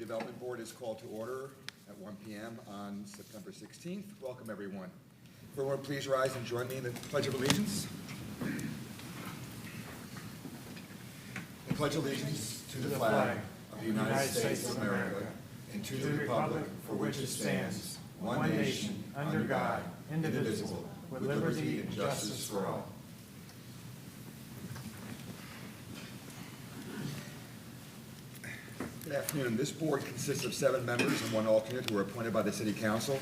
Development Board is called to order at 1 p.m. on September 16th. Welcome, everyone. Everyone, please rise and join me in the Pledge of Allegiance. I pledge allegiance to the flag of the United States of America and to the republic for which it stands, one nation, under God, indivisible, with liberty and justice for all. Good afternoon. This board consists of 7 members and 1 alternate who are appointed by the City Council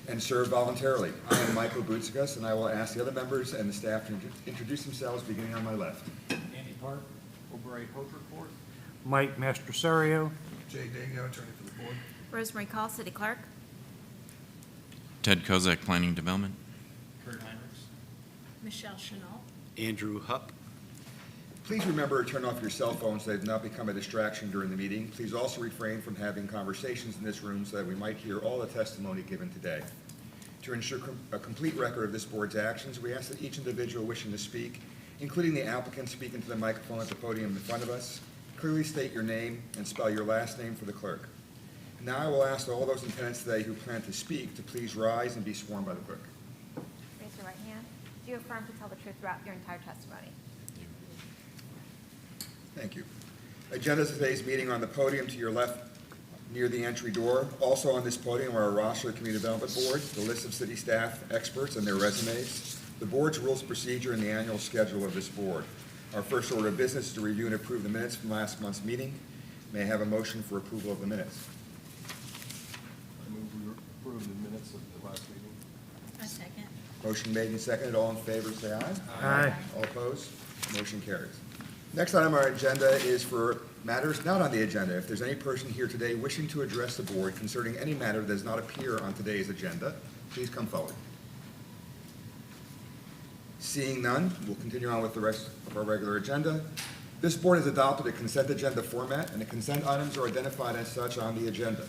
and serve voluntarily. I am Michael Boutsikas, and I will ask the other members and the staff to introduce themselves, beginning on my left. Andy Park, O'Brien Hope Mike Mastrosario. Jay Dago, attorney for the board. Rosemary Call, City Clerk. Ted Kozak, Planning Development. Kurt Heinrichs. Michelle Chenault. Andrew Hupp. Please remember to turn off your cell phones so they do not become a distraction during the meeting. Please also refrain from having conversations in this room so that we might hear all the testimony given today. To ensure a complete record of this board's actions, we ask that each individual wishing to speak, including the applicant speaking to the microphone at the podium in front of us, clearly state your name and spell your last name for the clerk. Now I will ask all those in attendance today who plan to speak to please rise and be sworn by the clerk. Raise your right hand. Do you affirm to tell the truth throughout your entire testimony? Thank you. Agenda of today's meeting on the podium to your left near the entry door. Also on this podium are a roster of the Community Development Board, the list of city staff, experts, and their resumes, the board's rules of procedure, and the annual schedule of this board. Our first order of business is to review and approve the minutes from last month's meeting. May I have a motion for approval of the minutes? I move we approve the minutes of the last meeting. A second. Motion made and seconded. All in favor, say aye. Aye. All opposed? Motion carries. Next item on our agenda is for matters not on the agenda. If there's any person here today wishing to address the board concerning any matter that does not appear on today's agenda, please come forward. Seeing none, we'll continue on with the rest of our regular agenda. This board has adopted a consent agenda format, and the consent items are identified as such on the agenda.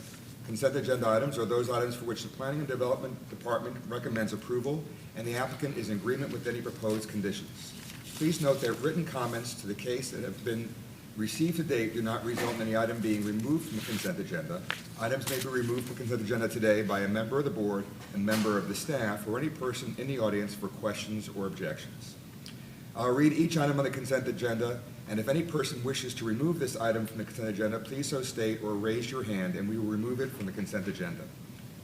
Consent agenda items are those items for which the Planning and Development Department recommends approval, and the applicant is in agreement with any proposed conditions. Please note that written comments to the case that have been received to date do not result in any item being removed from the consent agenda. Items may be removed from the consent agenda today by a member of the board and member of the staff or any person in the audience for questions or objections. I'll read each item on the consent agenda, and if any person wishes to remove this item from the consent agenda, please so state or raise your hand and we will remove it from the consent agenda.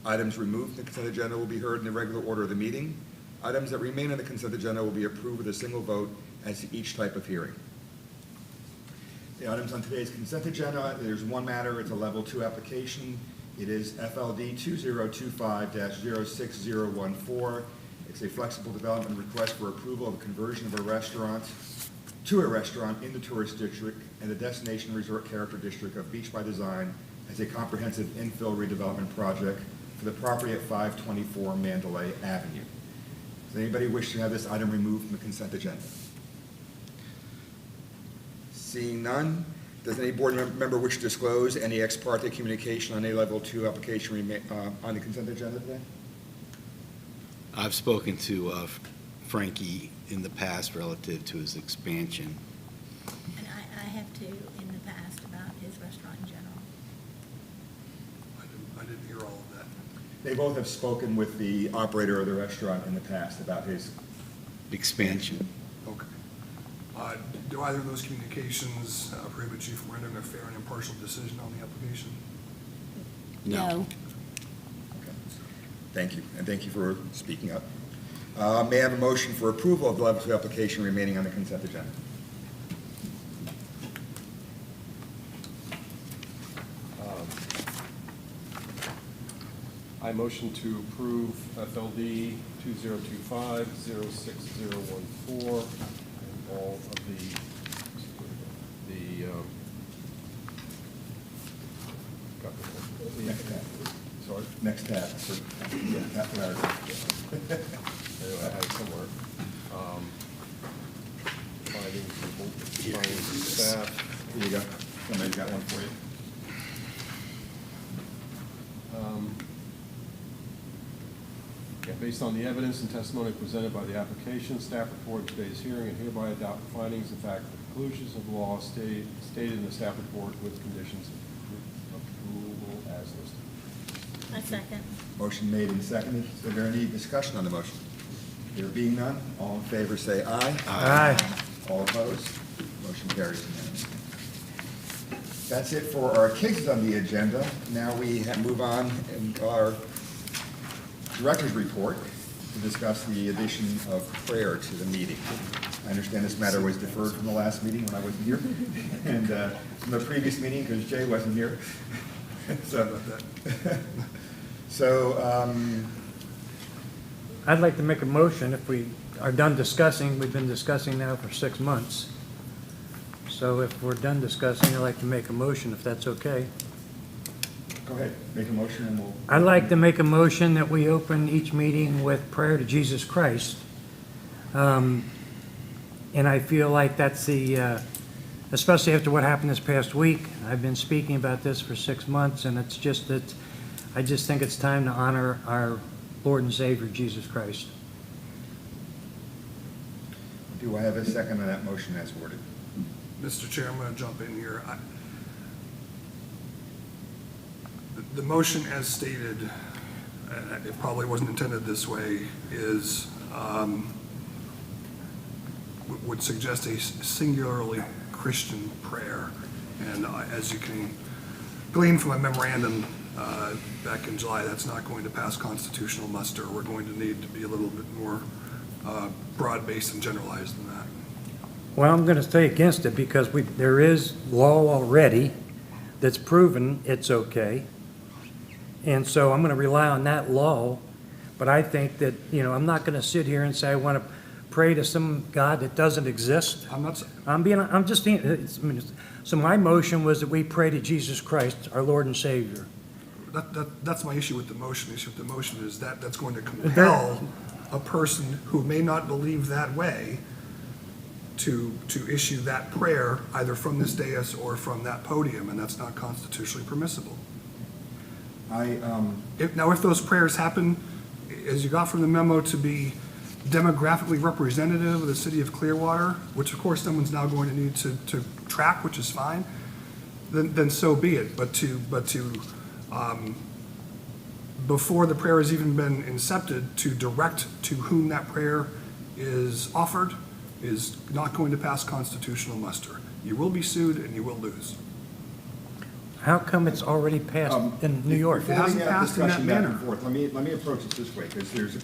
Items removed from the consent agenda will be heard in the regular order of the meeting. Items that remain on the consent agenda will be approved with a single vote as to each type of hearing. The items on today's consent agenda, there's one matter. It's a level 2 application. It is FLD 2025-06014. It's a flexible development request for approval of conversion of a restaurant to a restaurant in the tourist district and the destination resort character district of Beach by Design as a comprehensive infill redevelopment project for the property at 524 Mandalay Avenue. Does anybody wish to have this item removed from the consent agenda? Seeing none, does any board member wish to disclose any ex parte communication on a level 2 application on the consent agenda today? I've spoken to Frankie in the past relative to his expansion. And I have too in the past about his restaurant in general. I didn't hear all of that. They both have spoken with the operator of the restaurant in the past about his Expansion. Okay. Do either of those communications prohibit you from rendering a fair and impartial decision on the application? No. Okay. Thank you, and thank you for speaking up. May I have a motion for approval of the level 2 application remaining on the consent agenda? I motion to approve FLD 2025-06014 and all of the Next tab. sorry, Next tab. Yeah, that paragraph. anyway, I had it somewhere. Findings of staff. Here you go. Somebody's got one for you. Based on the evidence and testimony presented by the application, staff report of today's hearing, and hereby adopt the findings and fact and conclusions of the law stated in the staff report with conditions of Second. Motion made and seconded. Is there any discussion on the motion? There being none, all in favor say aye. Aye. All opposed? Motion carries unanimously. That's it for our cases on the agenda. Now we move on in our director's report to discuss the addition of prayer to the meeting. I understand this matter was deferred from the last meeting when I wasn't here, and from the previous meeting because Jay wasn't here. So, I'd like to make a motion if we are done discussing. We've been discussing now for 6 months. So if we're done discussing, I'd like to make a motion, if that's okay. go ahead, make a motion and we'll. I'd like to make a motion that we open each meeting with prayer to Jesus Christ. And I feel like that's especially after what happened this past week. I've been speaking about this for 6 months, and it's just that I just think it's time to honor our Lord and Savior, Jesus Christ. Do I have a second on that motion as worded? Mr. Chair, I'm going to jump in here. The motion as stated, and it probably wasn't intended this way, is, would suggest a singularly Christian prayer. And as you can glean from a memorandum back in July, that's not going to pass constitutional muster. We're going to need to be a little bit more broad-based and generalized than that. Well, I'm going to stay against it because there is law already that's proven it's okay. And so I'm going to rely on that law. But I think that, I'm not going to sit here and say I want to pray to some God that doesn't exist. So my motion was that we pray to Jesus Christ, our Lord and Savior. That's my issue with the motion. The issue with the motion is that that's going to compel a person who may not believe that way to issue that prayer either from this dais or from that podium, and that's not constitutionally permissible. If those prayers happen, as you got from the memo, to be demographically representative of the city of Clearwater, which of course someone's now going to need to track, which is fine, then so be it. But to before the prayer has even been incepted, to direct to whom that prayer is offered is not going to pass constitutional muster. You will be sued and you will lose. How come it's already passed in New York? It hasn't passed in that Discussion back and manner. forth. Let me approach it this way, because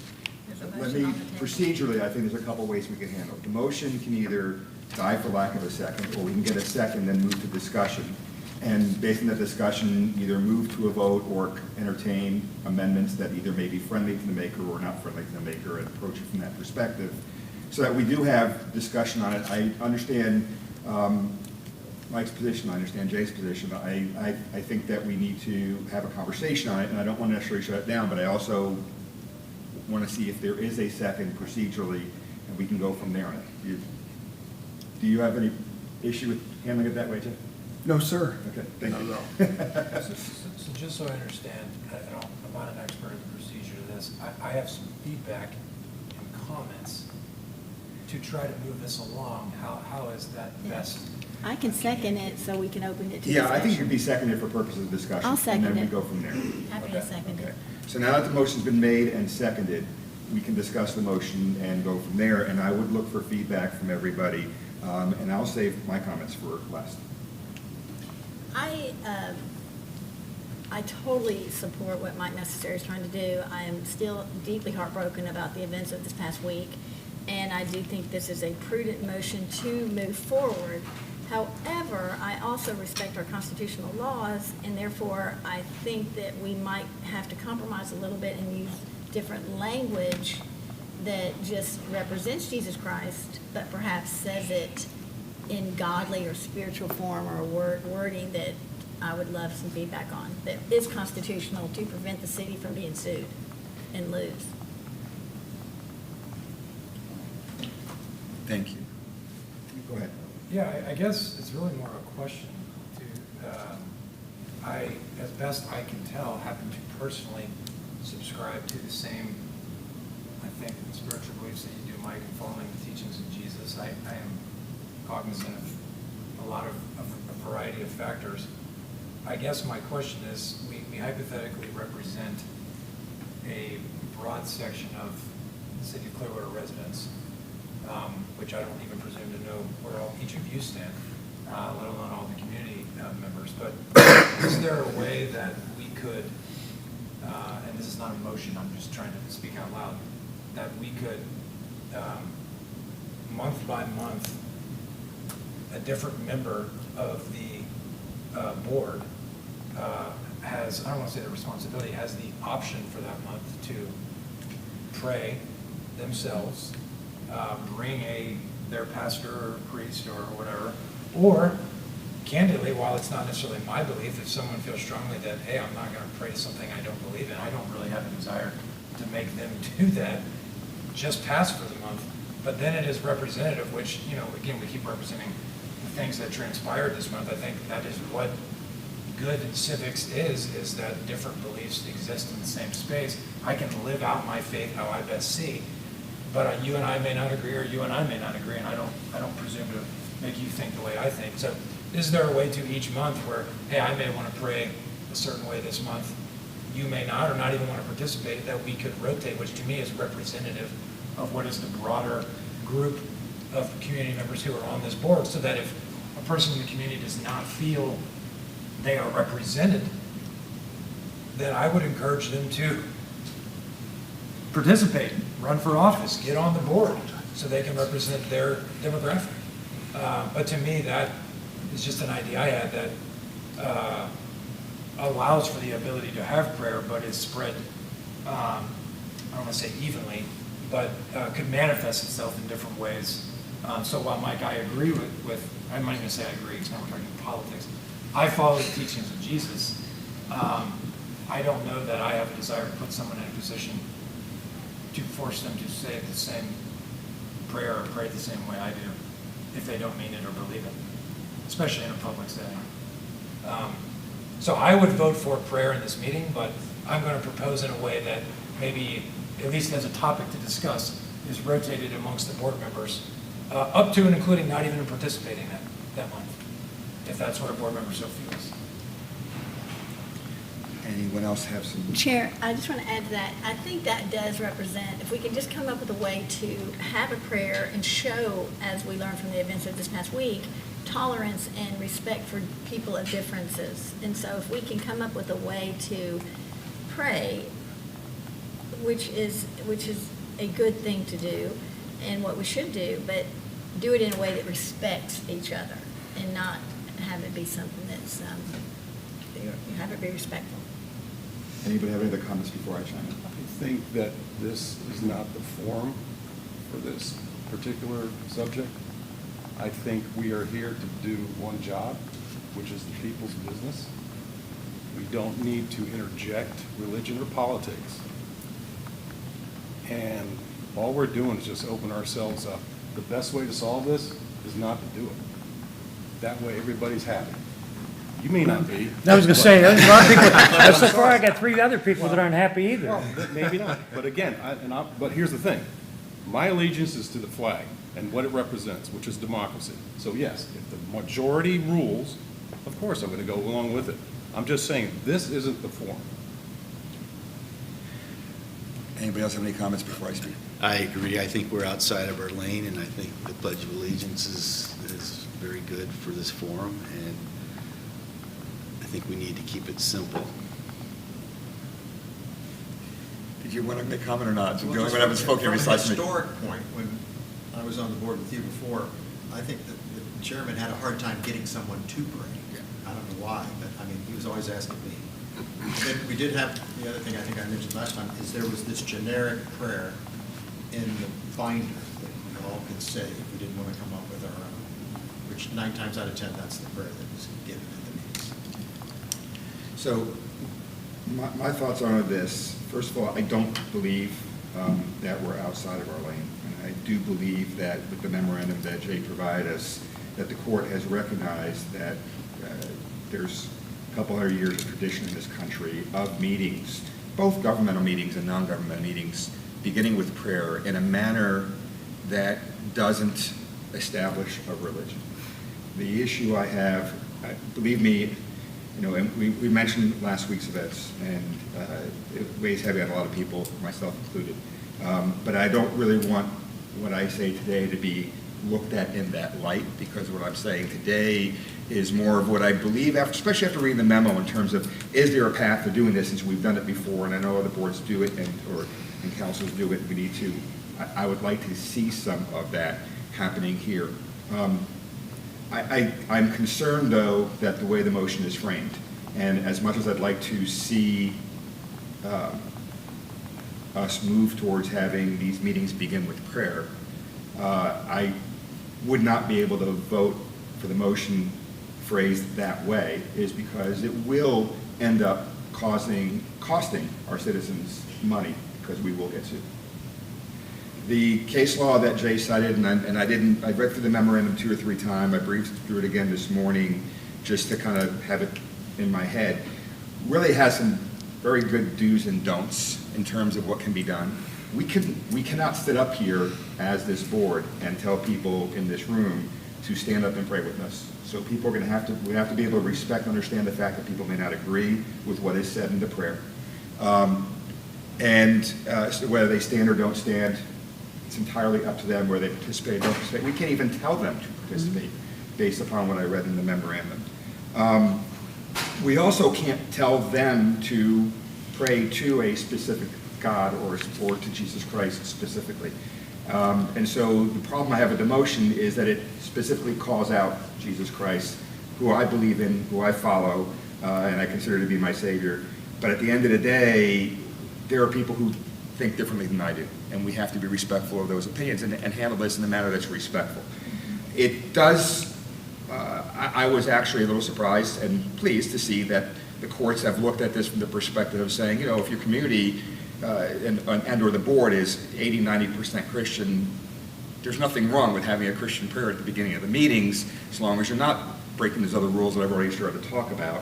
procedurally, I think there's a couple ways we can handle it. The motion can either die for lack of a second, or we can get a second, then move to discussion. And based on the discussion, either move to a vote or entertain amendments that either may be friendly to the maker or not friendly to the maker, and approach it from that perspective, so that we do have discussion on it. I understand Mike's position, I understand Jay's position. I think that we need to have a conversation on it, and I don't want to necessarily shut it down, but I also want to see if there is a second procedurally, and we can go from there on it. Do you have any issue with handling it that way, Jay? No, sir. Okay, thank you. So just so I understand, I'm not an expert in the procedure of this, I have some feedback and comments to try to move this along. How is that best? I can second it so we can open it to Yeah, discussion. I think it could be seconded for purposes of discussion. I'll second And then it. we go from there. Happy to second Okay. it. So now that the motion's been made and seconded, we can discuss the motion and go from there. And I would look for feedback from everybody, and I'll save my comments for last. I totally support what Mike Necessary is trying to do. I am still deeply heartbroken about the events of this past week, and I do think this is a prudent motion to move forward. However, I also respect our constitutional laws, and therefore I think that we might have to compromise a little bit and use different language that just represents Jesus Christ, but perhaps says it in godly or spiritual form, or wording that I would love some feedback on, that is constitutional to prevent the city from being sued and lose. Thank you. Go ahead. Yeah, I guess it's really more a question to, I, as best I can tell, happen to personally subscribe to the same, I think, spiritual beliefs that you do, Mike, in following the teachings of Jesus. I am cognizant of a variety of factors. I guess my question is, we hypothetically represent a broad section of the city of Clearwater residents, which I don't even presume to know where each of you stand, let alone all the community members. But is there a way that we could, and this is not a motion, I'm just trying to speak out loud, that we could, month by month, a different member of the board has, I don't want to say the responsibility, has the option for that month to pray themselves, bring their pastor or priest or whatever, or candidly, while it's not necessarily my belief, if someone feels strongly that, hey, I'm not going to pray something I don't believe in, I don't really have a desire to make them do that, just pass for the month. But then it is representative, which, again, we keep representing the things that transpired this month. I think that is what good civics is that different beliefs exist in the same space. I can live out my faith how I best see, but you and I may not agree, or you and I may not agree, and I don't presume to make you think the way I think. So is there a way to each month where, hey, I may want to pray a certain way this month, you may not, or not even want to participate, that we could rotate, which to me is representative of what is the broader group of community members who are on this board, so that if a person in the community does not feel they are represented, then I would encourage them to participate, run for office, get on the board, so they can represent their demographic. But to me, that is just an idea I had that allows for the ability to have prayer, but is spread, I don't want to say evenly, but could manifest itself in different ways. So while, Mike, I agree with I'm not even going to say I agree, because now we're talking politics. I follow the teachings of Jesus. I don't know that I have a desire to put someone in a position to force them to say the same prayer or pray the same way I do if they don't mean it or believe it, especially in a public setting. So I would vote for prayer in this meeting, but I'm going to propose in a way that maybe, at least as a topic to discuss, is rotated amongst the board members, up to and including not even participating that month, if that's what a board member so feels. Anyone else have some? Chair, I just want to add to that. I think that does represent, if we can just come up with a way to have a prayer and show, as we learned from the events of this past week, tolerance and respect for people of differences. And so if we can come up with a way to pray, which is a good thing to do and what we should do, but do it in a way that respects each other and not have it be something that's, have it be respectful. Anybody have any other comments before I chime in? I think that this is not the forum for this particular subject. I think we are here to do one job, which is the people's business. We don't need to interject religion or politics. And all we're doing is just open ourselves up. The best way to solve this is not to do it. That way everybody's happy. You may not be. I was going to say, there's a lot of people, so far I got 3 other people that aren't happy either. Well, maybe not. But again, but here's the thing. My allegiance is to the flag and what it represents, which is democracy. So yes, if the majority rules, of course I'm going to go along with it. I'm just saying, this isn't the forum. Anybody else have any comments before I speak? I agree. I think we're outside of our lane, and I think the Pledge of Allegiance is very good for this forum, and I think we need to keep it simple. Did you want to make a comment or not? The Well, only just one I haven't spoken from a besides me. historic point, when I was on the board with you before, I think that the chairman had a hard time getting someone to pray. I don't know why, but I mean, he was always asking me. Then we did have, the other thing I think I mentioned last time, is there was this generic prayer in the binder that we all could say if we didn't want to come up with our own, which 9 times out of 10, that's the prayer that was given in the meetings. So my thoughts are on this. First of all, I don't believe that we're outside of our lane. And I do believe that with the memorandum that Jay provided us, that the court has recognized that there's a couple hundred years of tradition in this country of meetings, both governmental meetings and non-governmental meetings, beginning with prayer in a manner that doesn't establish a religion. The issue I have, believe me, You know, and we mentioned last week's events, and it weighs heavy on a lot of people, myself included. But I don't really want what I say today to be looked at in that light, because what I'm saying today is more of what I believe, especially after reading the memo, in terms of, is there a path to doing this, since we've done it before, and I know other boards do it, and councils do it, we need to, I would like to see some of that happening here. I'm concerned, though, that the way the motion is framed, and as much as I'd like to see us move towards having these meetings begin with prayer, I would not be able to vote for the motion phrased that way, is because it will end up costing our citizens money, because we will get sued. The case law that Jay cited, and I read through the memorandum 2 or 3 times, I briefed through it again this morning just to kind of have it in my head, really has some very good do's and don'ts in terms of what can be done. We cannot sit up here as this board and tell people in this room to stand up and pray with us. So people are going to have to, we have to be able to respect and understand the fact that people may not agree with what is said in the prayer. So whether they stand or don't stand, it's entirely up to them whether they participate or don't participate. We can't even tell them to participate based upon what I read in the memorandum. We also can't tell them to pray to a specific God or to Jesus Christ specifically. And so the problem I have with the motion is that it specifically calls out Jesus Christ, who I believe in, who I follow, and I consider to be my Savior. But at the end of the day, there are people who think differently than I do, and we have to be respectful of those opinions and handle this in a manner that's respectful. It does, I was actually a little surprised and pleased to see that the courts have looked at this from the perspective of saying, you know, if your community and or the board is 80-90% Christian, there's nothing wrong with having a Christian prayer at the beginning of the meetings, as long as you're not breaking those other rules that I've already started to talk about.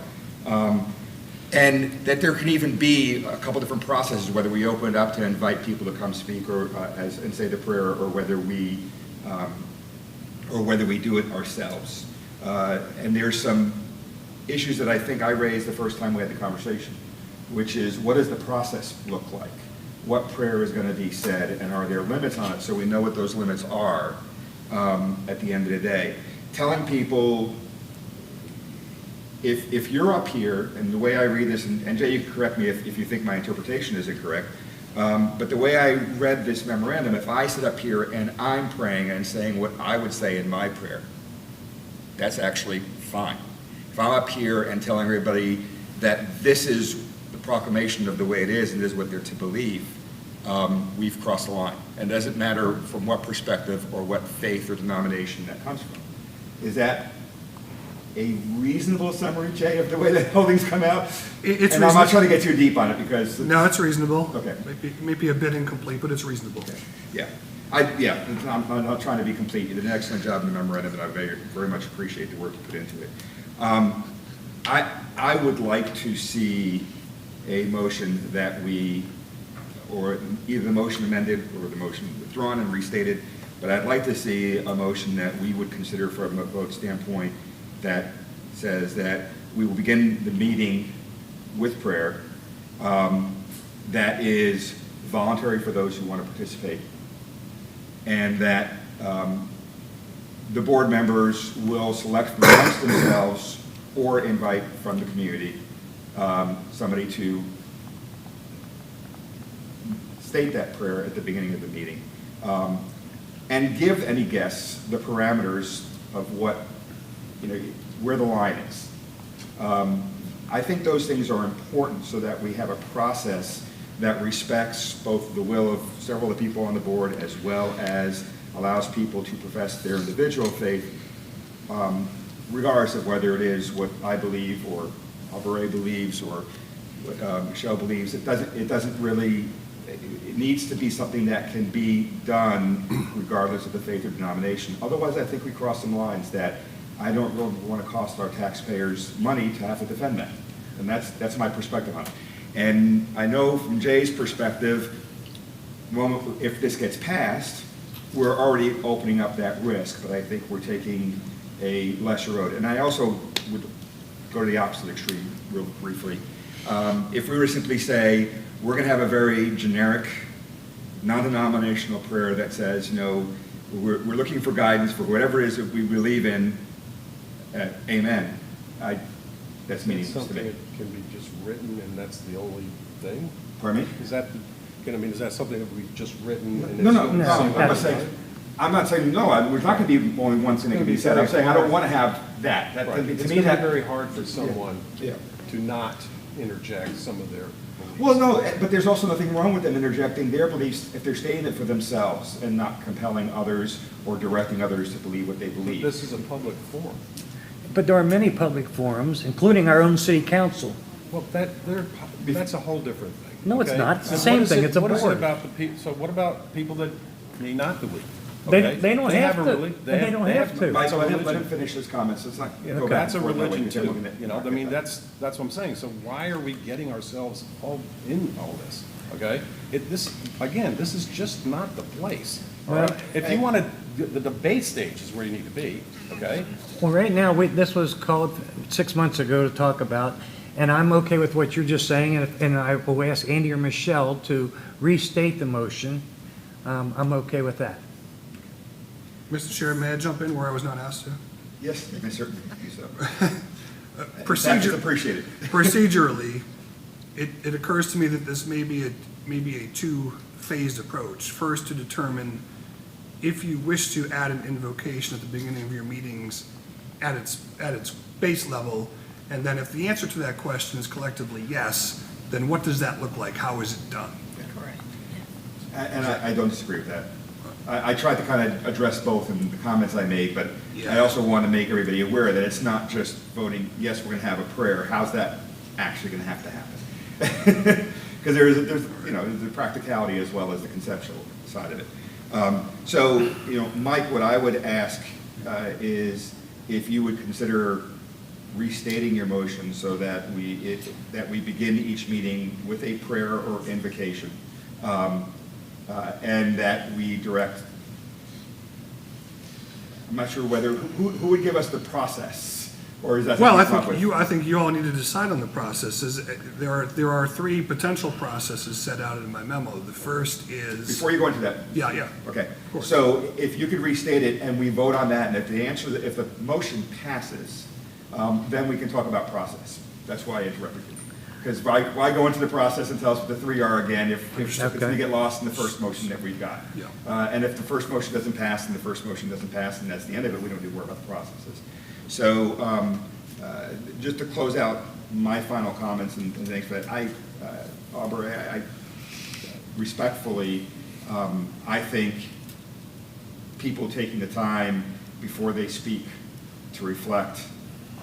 And that there can even be a couple different processes, whether we open it up to invite people to come speak or and say the prayer, or whether we do it ourselves. And there's some issues that I think I raised the first time we had the conversation, which is, what does the process look like? What prayer is going to be said, and are there limits on it, so we know what those limits are at the end of the day. Telling people, if you're up here, and the way I read this, and Jay, you can correct me if you think my interpretation is incorrect, but the way I read this memorandum, if I sit up here and I'm praying and saying what I would say in my prayer, that's actually fine. If I'm up here and telling everybody that this is the proclamation of the way it is and this is what they're to believe, we've crossed the line. And it doesn't matter from what perspective or what faith or denomination that comes from. Is that a reasonable summary, Jay, of the way the whole thing's come out? It's and I'm not trying to get too deep on it because... No, it's reasonable. Okay. Maybe a bit incomplete, but it's reasonable. Okay. Yeah. I'm not trying to be complete. You did an excellent job in the memorandum, and I very much appreciate the work you put into it. I would like to see a motion that or either the motion amended or the motion withdrawn and restated, but I'd like to see a motion that we would consider from a vote standpoint that says that we will begin the meeting with prayer that is voluntary for those who want to participate, and that the board members will select from amongst themselves or invite from the community somebody to state that prayer at the beginning of the meeting, and give any guests the parameters of what, where the line is. I think those things are important so that we have a process that respects both the will of several of the people on the board as well as allows people to profess their individual faith, regardless of whether it is what I believe or Alvaray believes or what Michelle believes. It doesn't really, it needs to be something that can be done regardless of the faith or denomination. Otherwise, I think we cross some lines that I don't really want to cost our taxpayers money to have to defend that. And that's my perspective on it. And I know from Jay's perspective, if this gets passed, we're already opening up that risk, but I think we're taking a lesser road. And I also would go to the opposite extreme real briefly. If we were to simply say, we're going to have a very generic, non-denominational prayer that says, we're looking for guidance for whatever it is that we believe in, amen. That's meaningless to Something me. that can be just written and that's the only thing? Pardon me? Is that, is that something that we've just written? and No, it's no, the no, same I'm not every saying, time? I'm not saying, no, there's not going to be only one thing that can be said. I'm saying I don't want to have that. Right. To It's me, going to be that. very hard for someone Yeah. to not interject some of their beliefs. Well, no, but there's also nothing wrong with them interjecting their beliefs if they're stating it for themselves and not compelling others or directing others to believe what they believe. This is a public forum. But there are many public forums, including our own city council. Well, that's a whole different thing. No, it's okay? not. It's the So same what is thing. it- It's a what is it board. about the people, so what about people that may not believe? They Okay? don't have a to. reli- They don't have to. Mike, That's a let him religion. finish his comments. Let's not Yeah, go okay. back That's a and forth that way. religion Then too, we're gonna- you know, I mean, that's what I'm saying, so why are we getting ourselves all in all this, okay? This is just not the place, all right? Well, If you want to, the debate stage is where you need to be, okay? Well, right now, this was called 6 months ago to talk about, and I'm okay with what you're just saying, and I will ask Andy or Michelle to restate the motion. I'm okay with that. Mr. Chair, may I jump in where I was not asked to? Yes, I certainly do so. Procedure- That's appreciated. Procedurally, it occurs to me that this may be a two-phased approach. First, to determine if you wish to add an invocation at the beginning of your meetings at its base level, and then if the answer to that question is collectively yes, then what does that look like? How is it done? Correct. And I don't disagree with that. I tried to kind of address both in the comments I made, but I Yeah. also want to make everybody aware that it's not just voting, yes, we're going to have a prayer. How's that actually going to happen? Because there's the practicality as well as the conceptual side of it. Mike, what I would ask is if you would consider restating your motion so that we begin each meeting with a prayer or invocation, and that we direct. I'm not sure who would give us the process, or is that Well, I something you come up with? I think you all need to decide on the processes. There are three potential processes set out in my memo. The first is. Before you go into that. Yeah. Okay, course. so if you could restate it and we vote on that, and if the motion passes, then we can talk about process. That's why I interrupted you. Because why go into the process and tell us what the three are again if it's going to get lost in the first motion that we've got? Yeah. And if the first motion doesn't pass, and the first motion doesn't pass, and that's the end of it, we don't need to worry about the processes. So just to close out my final comments, and thanks for that, Aubrey, I respectfully, I think people taking the time before they speak to reflect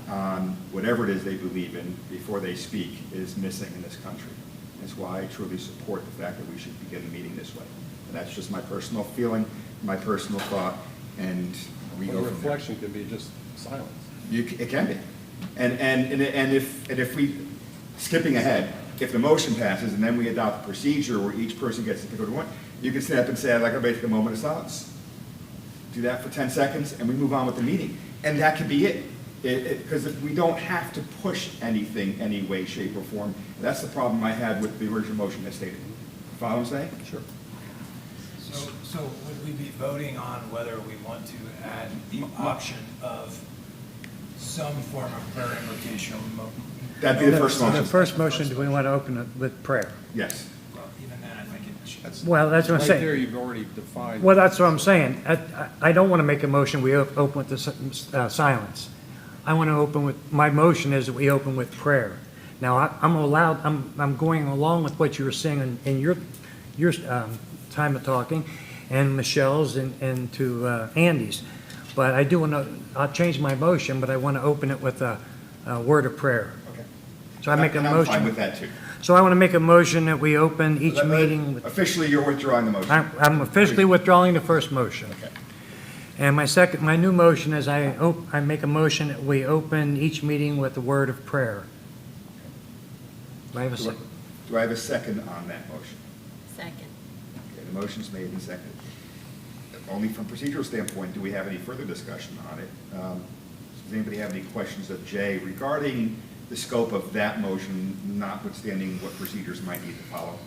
on whatever it is they believe in before they speak is missing in this country. That's why I truly support the fact that we should begin the meeting this way. And that's just my personal feeling, my personal thought, and we Well, go the from there. reflection can be just silence. It can be. And if we, skipping ahead, if the motion passes and then we adopt a procedure where each person gets to pick up one, you can stand up and say, I'd like everybody to take a moment of silence. Do that for 10 seconds and we move on with the meeting. And that could be it. Because we don't have to push anything any way, shape, or form. That's the problem I had with the original motion as stated. Follow what I'm saying? Sure. So would we be voting on whether we want to add the option of some form of prayer invocation or That'd be the first motion. The first motion, do we want to open it with prayer? Yes. Well, even then, I think it should. Well, that's what I'm Right saying. there, you've already defined. Well, that's what I'm saying. I don't want to make a motion, we open with the silence. I want to open with, my motion is that we open with prayer. Now, I'm going along with what you were saying in your time of talking, and Michelle's and to Andy's. But I do want to, I'll change my motion, but I want to open it with a word of prayer. Okay. So I make a And I'm motion. fine with that too. So I want to make a motion that we open each meeting with. Officially, you're withdrawing the motion. I'm officially withdrawing the first motion. Okay. And my new motion is I make a motion that we open each meeting with a word of prayer. Do I have a Do I- second? do I have a second on that motion? Second. Okay, the motion's made and seconded. Only from procedural standpoint, do we have any further discussion on it? Does anybody have any questions of Jay regarding the scope of that motion, notwithstanding what procedures might need to follow?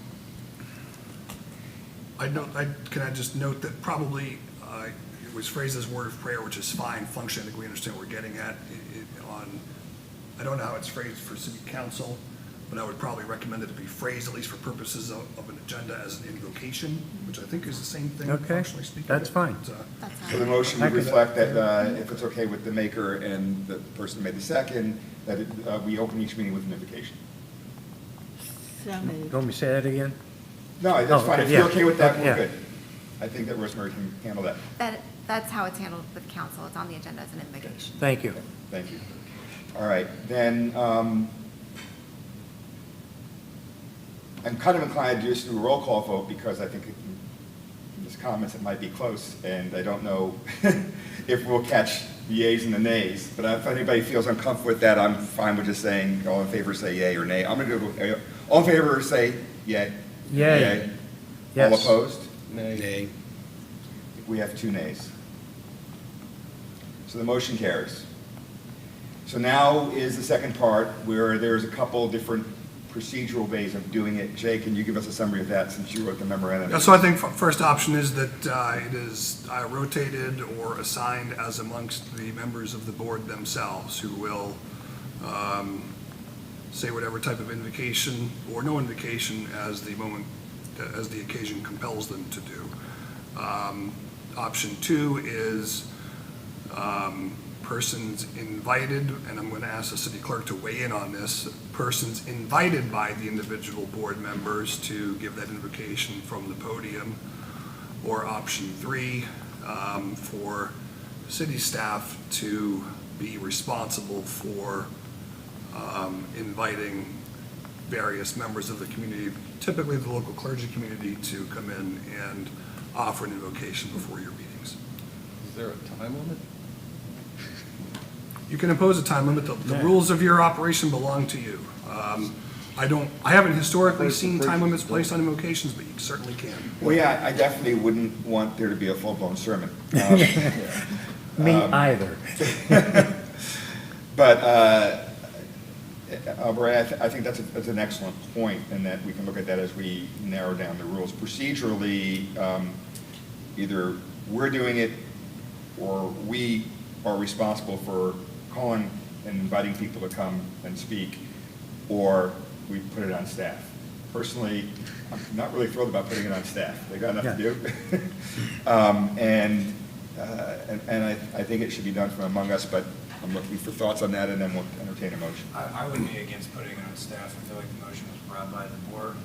Can I just note that probably it was phrased as word of prayer, which is fine, function, I think we understand what we're getting at. I don't know how it's phrased for city council, but I would probably recommend it to be phrased, at least for purposes of an agenda, as an invocation, which I think is the same thing, Okay, functionally speaking. that's fine. But, That's So the fine. motion would I could- reflect that if it's okay with the maker and the person who made the second, that we open each meeting with an invocation. So moved. Want me to say that again? No, Oh, that's fine. okay, If you're yeah. okay with that, Yeah. we're good. I think that Rosemary can handle that. That's how it's handled with council. It's on the agenda as an invocation. Thank you. Thank you. All right, then, I'm kind of inclined to just do a roll call vote because I think in this comments it might be close, and I don't know if we'll catch the yeas and the nays. But if anybody feels uncomfortable with that, I'm fine with just saying, all in favor, say yay or nay. I'm going to go, all in favor, say yay. Yay. All Yes. opposed? Nay. We have 2 nays. So the motion carries. So now is the second part where there's a couple different procedural ways of doing it. Jay, can you give us a summary of that since you wrote the memorandum? Yeah, so I think first option is that it is rotated or assigned as amongst the members of the board themselves, who will say whatever type of invocation or no invocation as the occasion compels them to do. Option 2 is persons invited, and I'm going to ask the city clerk to weigh in on this, persons invited by the individual board members to give that invocation from the podium. Or option 3, for city staff to be responsible for inviting various members of the community, typically the local clergy community, to come in and offer an invocation before your meetings. Is there a time limit? You can impose a time limit. The rules of your operation belong to you. I haven't historically seen time limits placed on invocations, but you certainly can. Well, yeah, I definitely wouldn't want there to be a full-blown sermon. Me either. But, Bray, I think that's an excellent point, and that we can look at that as we narrow down the rules. Procedurally, either we're doing it, or we are responsible for calling and inviting people to come and speak, or we put it on staff. Personally, I'm not really thrilled about putting it on staff. They got enough to do. And I think it should be done from among us, but I'm looking for thoughts on that, and then we'll entertain a motion. I would be against putting it on staff. I feel like the motion was brought by the board.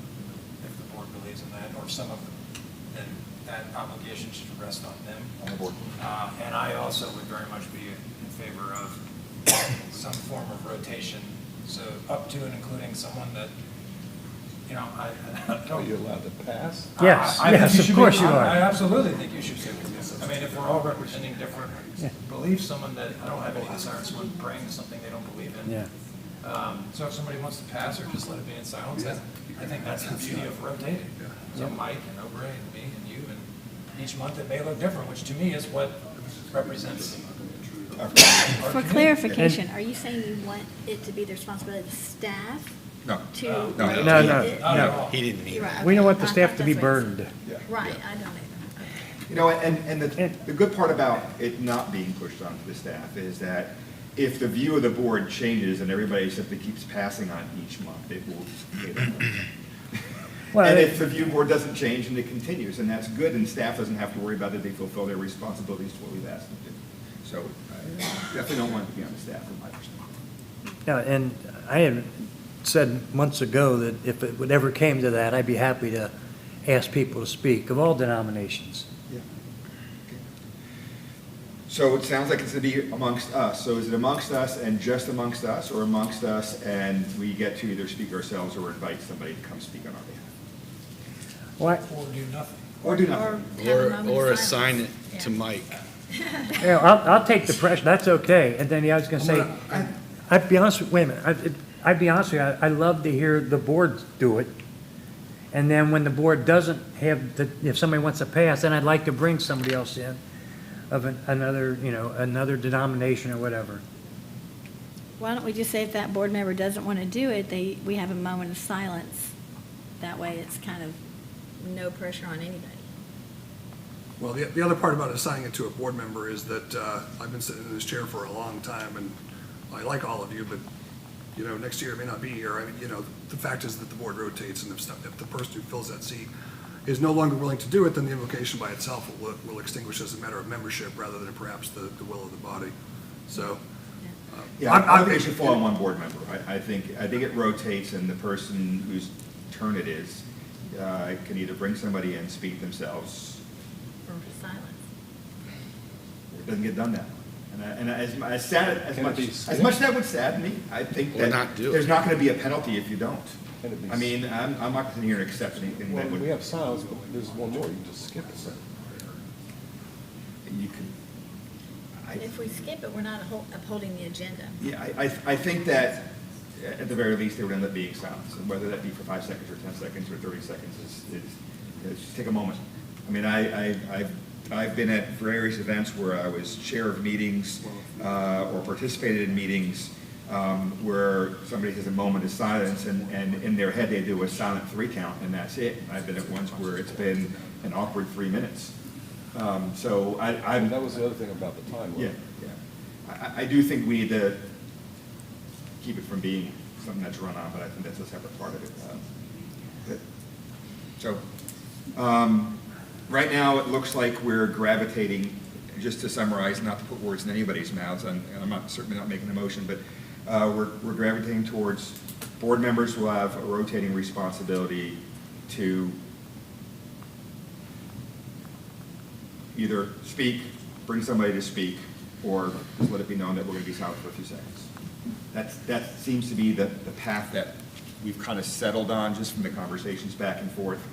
If the board believes in that, or some of them, then that obligation should rest on them. On the board. And I also would very much be in favor of some form of rotation, so up to and including someone that, you know, I Are don't. you allowed to pass? Yes, I think yes, you of should course be- you are. I absolutely think you should say this. I mean, if we're all representing different beliefs, someone that, I don't have any desire of someone praying to something they don't believe in. Yeah. So if somebody wants to pass or just let it be in silence, I think that's the beauty of rotating. So Mike and O'Brien and me and you, and each month it may look different, which to me is what represents our For community. clarification, are you saying you want it to be the responsibility of the staff No. to No. rotate No, no, it? Not at all. He didn't mean You're that. right, We don't okay. want the I staff thought to be that's what you said. burdened. Yeah. Right, I don't either. You know, and the good part about it not being pushed onto the staff is that if the view of the board changes and everybody simply keeps passing on each month, it will pay that money. Well, And if the view board doesn't change and it continues, and that's good, and staff doesn't have to worry about it, they fulfill their responsibilities to what we've asked them to. So I definitely don't want it to be on the staff from my perspective. Yeah, and I had said months ago that if it would ever came to that, I'd be happy to ask people to speak of all denominations. Yeah. So it sounds like it's going to be amongst us. So is it amongst us and just amongst us, or amongst us and we get to either speak ourselves or invite somebody to come speak on our behalf? What? Or do nothing. Or do nothing. have a moment of Or silence. assign it Yeah. to Mike. Yeah, I'll take the pressure, that's okay. And then, yeah, I was gonna say, I'd be honest, wait a minute, I'd be honest with you, I love to hear the board do it. And then when the board doesn't have, if somebody wants to pass, then I'd like to bring somebody else in of another, you know, another denomination or whatever. Why don't we just say if that board member doesn't want to do it, we have a moment of silence. That way it's kind of no pressure on anybody. Well, the other part about assigning it to a board member is that I've been sitting in this chair for a long time, and I like all of you, but, next year I may not be here. I mean, the fact is that the board rotates, and if the person who fills that seat is no longer willing to do it, then the invocation by itself will extinguish as a matter of membership rather than perhaps the will of the body. So. Yeah, I think it should fall on one board member. I think it rotates, and the person whose turn it is can either bring somebody in, speak themselves, Or silence. or it doesn't get done that way. And as sad, as Can it much be as much that would sadden me, I think Or that not do it. there's not going to be a penalty if you don't. Can it be I mean, I'm not going to here and accept anything Well, that would. we have silence, but there's one more, you can just skip it. You could. If we skip it, we're not upholding the agenda. Yeah, I think that at the very least, there would end up being silence, and whether that be for 5 seconds or 10 seconds or 30 seconds is just take a moment. I mean, I've been at various events where I was chair of meetings or participated in meetings where somebody has a moment of silence, and in their head they do a silent 3 count, and that's it. I've been at ones where it's been an awkward 3 minutes. So And that was the other thing about the time yeah, limit. yeah. I do think we need to keep it from being something that's run on, but I think that's a separate part of it. Right now, it looks like we're gravitating, just to summarize, not to put words in anybody's mouths, and I'm certainly not making a motion, but we're gravitating towards board members will have a rotating responsibility to either speak, bring somebody to speak, or just let it be known that we're going to be silent for a few seconds. That seems to be the path that we've kind of settled on just from the conversations back and forth.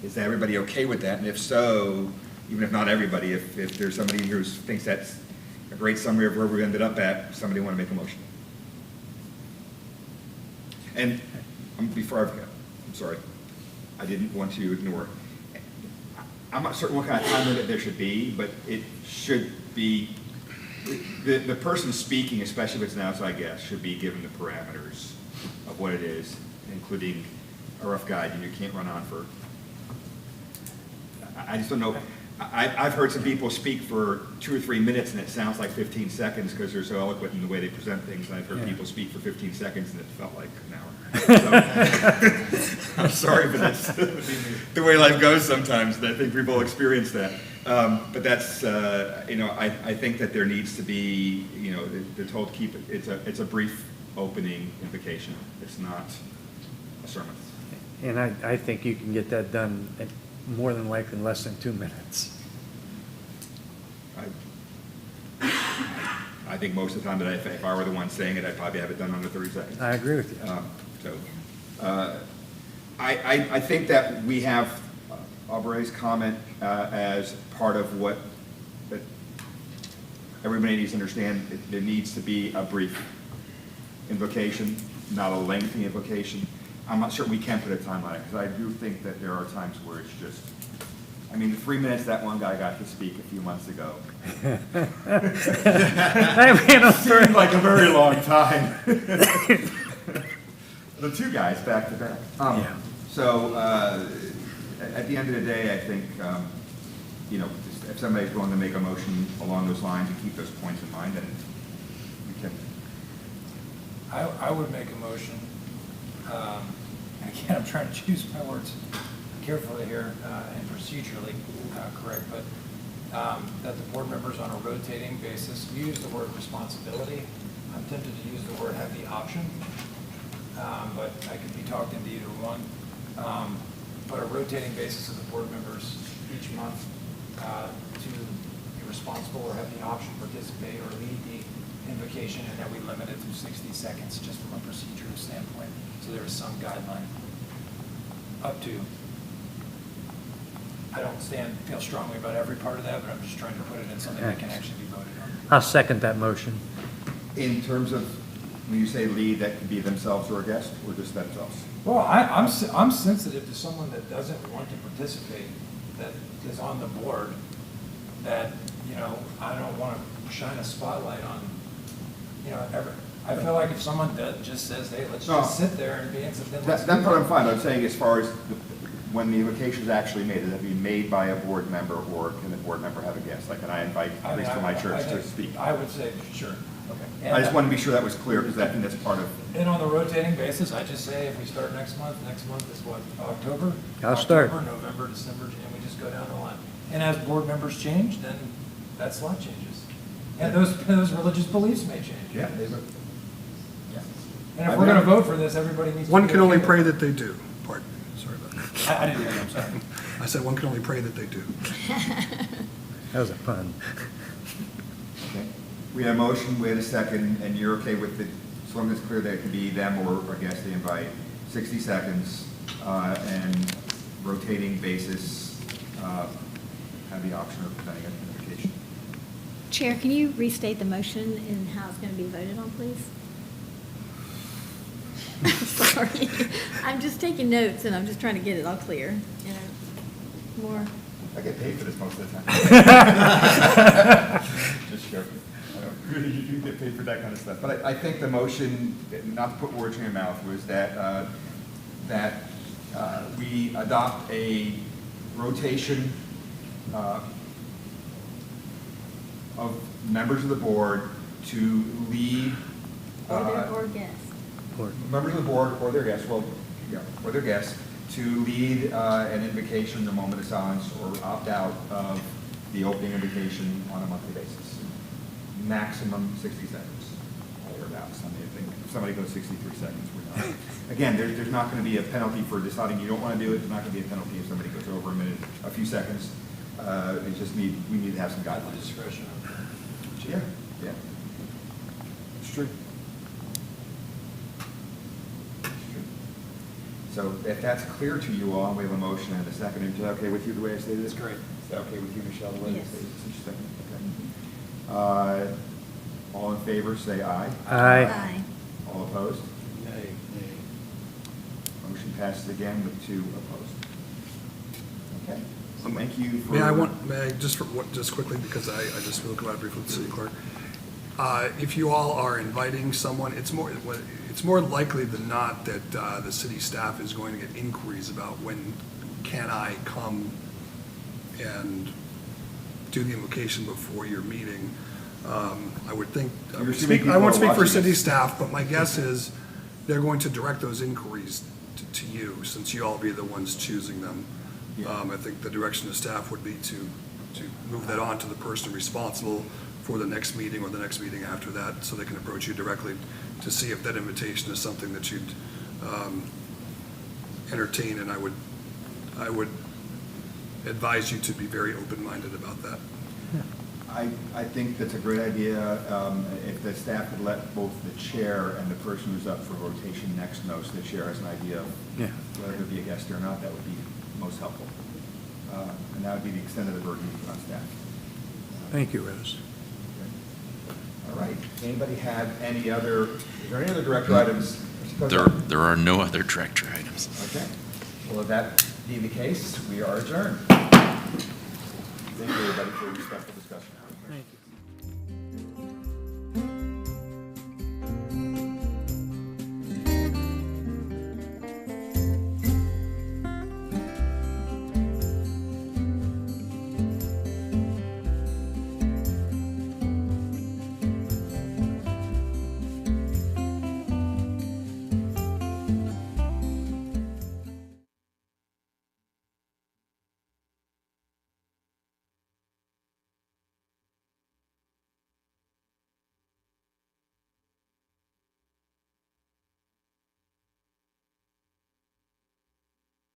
Is everybody okay with that? And if so, even if not everybody, if there's somebody here who thinks that's a great summary of where we ended up at, somebody want to make a motion? And before I forget, I'm sorry, I didn't want to ignore. I'm not certain what kind of time limit there should be, but it should be, the person speaking, especially if it's an outside guest, should be given the parameters of what it is, including a rough guide, and you can't run on for, I just don't know. I've heard some people speak for 2 or 3 minutes, and it sounds like 15 seconds because they're so eloquent in the way they present things, and I've heard people speak for 15 seconds, and it felt like an hour. So, I'm sorry, but that's the way life goes sometimes, and I think we've all experienced that. But that's, I think that there needs to be, they're told keep it, it's a brief opening invocation. It's not a sermon. And I think you can get that done at more than likely in less than 2 minutes. I think most of the time that if I were the one saying it, I'd probably have it done under 30 seconds. I agree with you. I think that we have Aubree's comment as part of what that everybody needs to understand. There needs to be a brief invocation, not a lengthy invocation. I'm not sure we can put a time on it, because I do think that there are times where it's just, I mean, the 3 minutes that one guy got to speak a few months ago. Seemed like a very long time. The 2 guys back to back. Yeah. So, at the end of the day, I think, just if somebody's willing to make a motion along those lines and keep those points in mind, then we can. I would make a motion, and again, I'm trying to choose my words carefully here and procedurally correct, but that the board members on a rotating basis use the word responsibility. I'm tempted to use the word have the option, but I could be talked into either one. But a rotating basis of the board members each month to be responsible or have the option to participate or lead the invocation, and that we limit it to 60 seconds just from a procedural standpoint. So there is some guideline up to. I don't feel strongly about every part of that, but I'm just trying to put it in something that can actually be voted on. I'll second that motion. In terms of, when you say lead, that could be themselves or a guest, or just themselves? Well, I'm sensitive to someone that doesn't want to participate, that is on the board, that, I don't want to shine a spotlight on, I feel like if someone just says, hey, let's No. just sit there and dance, then let's That do part it. I'm fine, I'm saying as far as when the invocation is actually made, does it have to be made by a board member, or can the board member have a guest? Like, can I invite I mean, priests to my I church to think- speak? I would say, sure, okay. I just wanted to be sure that was clear, because I think that's part of, And on the rotating basis, I just say if we start next month is what, October? I'll start. October, November, December, and we just go down the line. And as board members change, then that slot changes. And those religious beliefs may change. yeah. And if we're gonna vote for this, everybody needs to. One be can only okay pray with that they do. Pardon me, sorry about that. it. I didn't hear you, I'm sorry. I said one can only pray that they do. That was a pun. Okay. We had a motion, we had a second, and you're okay with it, as long as it's clear that it can be them or a guest they invite, 60 seconds, and rotating basis, have the option of presenting an invocation. Chair, can you restate the motion and how it's going to be voted on, please? Sorry. I'm just taking notes and I'm just trying to get it all clear, you know, more. I get paid for this most of the time. Just joking. I don't- You do get paid for that kind of stuff. But I think the motion, not to put words in your mouth, was that, we adopt a rotation of members of the board to lead. Or guest. Members of the board or their guests, well, yeah, or their guests, to lead an invocation, a moment of silence, or opt out of the opening invocation on a monthly basis. Maximum 60 seconds, or thereabouts. I mean, if somebody goes 63 seconds, we're not. Again, there's not going to be a penalty for deciding you don't want to do it. There's not going to be a penalty if somebody goes over a minute, a few seconds. We just need to have some guidelines. Discretion. Yeah, yeah. It's true. So if that's clear to you all, we have a motion and a second. Is that okay with you, the way I stated this? Great. Is that okay with you, Michelle, the way I Yes. stated this? Just a second. Okay. All in favor, say aye. Aye. All opposed? Nay. Motion passes again with 2 opposed. Okay. So thank you for. May I just quickly, because I just spoke about it briefly with the city clerk. If you all are inviting someone, it's more likely than not that the city staff is going to get inquiries about when can I come and do the invocation before your meeting. I would think, You're assuming people I won't are speak for watching city this. staff, but my guess is they're going to direct those inquiries to you, since you all be the ones choosing them. Yeah. I think the direction of staff would be to move that on to the person responsible for the next meeting or the next meeting after that, so they can approach you directly to see if that invitation is something that you'd entertain, and I would advise you to be very open-minded about that. I think that's a great idea. If the staff could let both the chair and the person who's up for rotation next know, so the chair has an idea of Yeah. whether to be a guest or not, that would be most helpful. And that would be the extent of the burden on staff. Thank you, Rose. All right. Anybody have any other, is there any other director items? Mr. There, Cozart? there are no other director items. Okay. Well, if that be the case, we are adjourned. Thank you, everybody, for your respectful discussion. Thank you.